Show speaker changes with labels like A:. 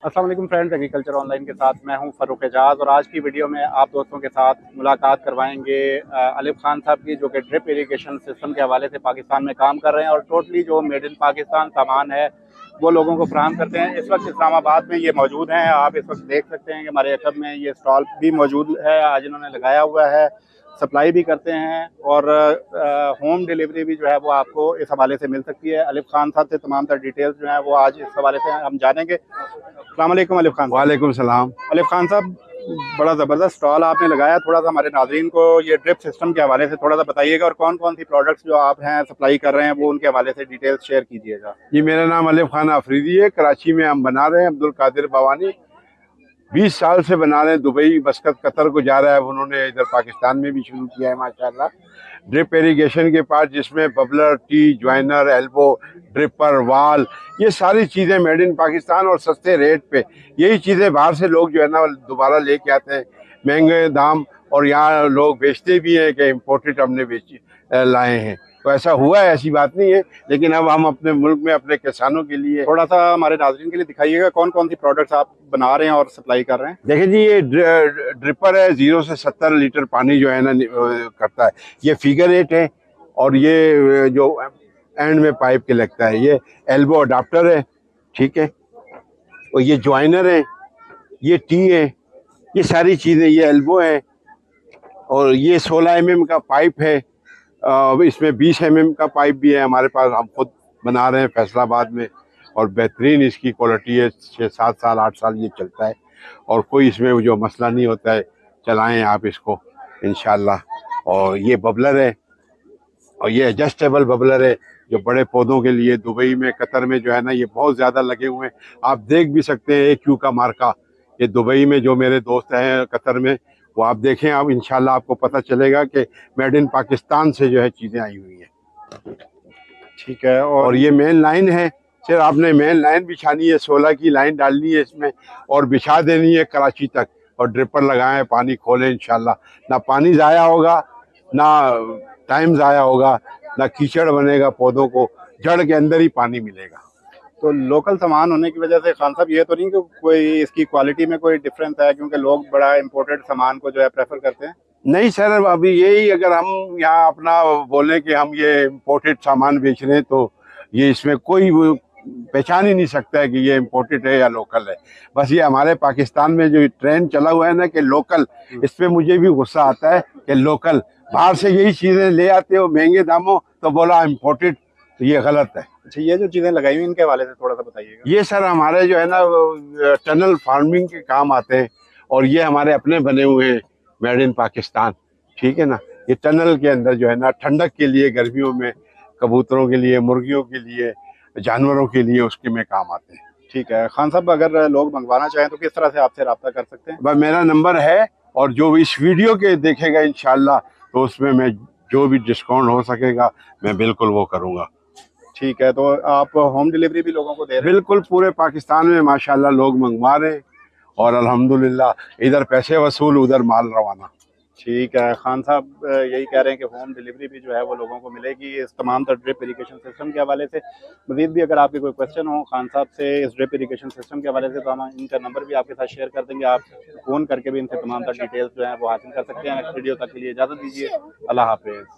A: अस्सलाम वालेकुम friends, agriculture online के साथ मैं हूं फ़ारूक एजाज। और आज की वीडियो में आप दोस्तों के साथ मुलाकात करवाएंगे अलिफ खान साहब की, जो कि ड्रिप इरिगेशन सिस्टम के हवाले से पाकिस्तान में काम कर रहे हैं और टोटली जो मेड इन पाकिस्तान सामान है वो लोगों को फराहम करते हैं। इस वक्त इस्लामाबाद में ये मौजूद हैं। आप इस वक्त देख सकते हैं कि हमारे अकब में ये स्टॉल भी मौजूद है, आज इन्होंने लगाया हुआ है। सप्लाई भी करते हैं और होम डिलीवरी भी जो है वो आपको इस हवाले से मिल सकती है। अलिफ खान साहब से तमाम तर डिटेल्स जो है वो आज इस हवाले से हम जानेंगे। अस्सलाम वालेकुम अलिफ खान।
B: वालेकुम सलाम।
A: अलिफ खान साहब, बड़ा ज़बरदस्त स्टॉल आपने लगाया, थोड़ा सा हमारे नाजरीन को ये ड्रिप सिस्टम के हवाले से थोड़ा सा बताइएगा और कौन कौन सी प्रोडक्ट्स जो आप हैं सप्लाई कर रहे हैं वो उनके हवाले से डिटेल्स शेयर कीजिएगा।
B: जी, मेरा नाम अलिफ खान आफरीदी है। कराची में हम बना रहे हैं। अब्दुल कादिर भवानी 20 साल से बना रहे हैं। दुबई, मस्कत, कतर को जा रहा है। उन्होंने इधर पाकिस्तान में भी शुरू किया है माशाल्लाह। ड्रिप इरिगेशन के पास जिसमें bubbler, T, joiner, elbow, dripper, वाल, ये सारी चीज़ें मेड इन पाकिस्तान और सस्ते रेट पे। यही चीज़ें बाहर से लोग जो है ना दोबारा लेके आते हैं महंगे दाम, और यहाँ लोग बेचते भी हैं कि इम्पोर्टेड हमने लाए हैं। तो ऐसा हुआ है, ऐसी बात नहीं है। लेकिन अब हम अपने मुल्क में अपने किसानों के लिए
A: थोड़ा सा हमारे नाजरीन के लिए दिखाइएगा कौन कौन सी प्रोडक्ट्स आप बना रहे हैं और सप्लाई कर रहे हैं।
B: देखिए जी, ये ड्रिपर है। 0 से 70 लीटर पानी जो है ना करता है। ये फिगर 8 है और ये जो एंड में पाइप के लगता है ये एल्बो अडाप्टर है, ठीक है। और ये ज्वाइनर है, ये टी है, ये सारी चीज़ें। ये एल्बो है और ये 16 mm का पाइप है। इसमें 20 mm का पाइप भी है हमारे पास, हम खुद बना रहे हैं फैसलाबाद में। और बेहतरीन इसकी क्वालिटी है। 6-7 साल 8 साल ये चलता है और कोई इसमें जो मसला नहीं होता है। चलाएं आप इसको इंशाल्लाह। और ये बबलर है और ये एडजस्टेबल बबलर है जो बड़े पौधों के लिए। दुबई में, कतर में जो है ना ये बहुत ज़्यादा लगे हुए हैं। आप देख भी सकते हैं AQ का मार्का। ये दुबई में जो मेरे दोस्त हैं कतर में, वो आप देखें, आप इंशाल्लाह आपको पता चलेगा कि मेड इन पाकिस्तान से जो है चीज़ें आई हुई हैं।
A: ठीक है।
B: और ये मेन लाइन है। सिर्फ आपने मेन लाइन बिछानी है, 16 की लाइन डालनी है इसमें और बिछा देनी है कराची तक। और ड्रिपर लगाएं, पानी खोलें, इंशाल्लाह ना पानी ज़ाया होगा, ना टाइम ज़ाया होगा, ना कीचड़ बनेगा। पौधों को जड़ के अंदर ही पानी मिलेगा।
A: तो लोकल सामान होने की वजह से खान साहब ये तो नहीं कि कोई इसकी क्वालिटी में कोई डिफरेंस है, क्योंकि लोग बड़ा इम्पोर्टेड सामान को जो है प्रेफर करते हैं।
B: नहीं सर, अभी यही अगर हम यहाँ अपना बोलें कि हम ये इम्पोर्टेड सामान बेच रहे हैं तो ये इसमें कोई पहचान ही नहीं सकता है कि ये इम्पोर्टेड है या लोकल है। बस ये हमारे पाकिस्तान में जो ट्रेंड चला हुआ है ना कि लोकल, इस पे मुझे भी गुस्सा आता है कि लोकल। बाहर से यही चीज़ें ले आते हो महंगे दामों तो बोला इम्पोर्टेड, तो ये गलत है।
A: अच्छा, ये जो चीज़ें लगाई हुई इनके हवाले से थोड़ा सा बताइएगा।
B: ये सर हमारे जो है ना टनल फार्मिंग के काम आते हैं और ये हमारे अपने बने हुए हैं मेड इन पाकिस्तान, ठीक है ना। ये टनल के अंदर जो है ना ठंडक के लिए, गर्मियों में कबूतरों के लिए, मुर्गियों के लिए, जानवरों के लिए, उसके में काम आते हैं।
A: ठीक है खान साहब, अगर लोग मंगवाना चाहें तो किस तरह से आपसे रब्ता कर सकते हैं?
B: बस मेरा नंबर है और जो इस वीडियो के देखेगा इंशाल्लाह तो उसमें मैं जो भी डिस्काउंट हो सकेगा मैं बिल्कुल वो करूँगा।
A: ठीक है, तो आप होम डिलीवरी भी लोगों को दे रहे हैं?
B: बिल्कुल, पूरे पाकिस्तान में माशाल्लाह लोग मंगवा रहे हैं और अल्हम्दुलिल्लाह इधर पैसे वसूल, उधर माल रवाना।
A: ठीक है खान साहब, यही कह रहे हैं कि होम डिलीवरी भी जो है वो लोगों को मिलेगी इस तमाम तर ड्रिप इरिगेशन सिस्टम के हवाले से। मज़ीद भी अगर आपके कोई क्वेश्चन हो खान साहब से इस ड्रिप इरिगेशन सिस्टम के हवाले से तो हम इनका नंबर भी आपके साथ शेयर कर देंगे। आप फ़ोन करके भी इनसे तमाम तर डिटेल्स जो है वो हासिल कर सकते हैं। नेक्स्ट वीडियो तक के लिए इजाज़त दीजिए। अल्लाह हाफिज़।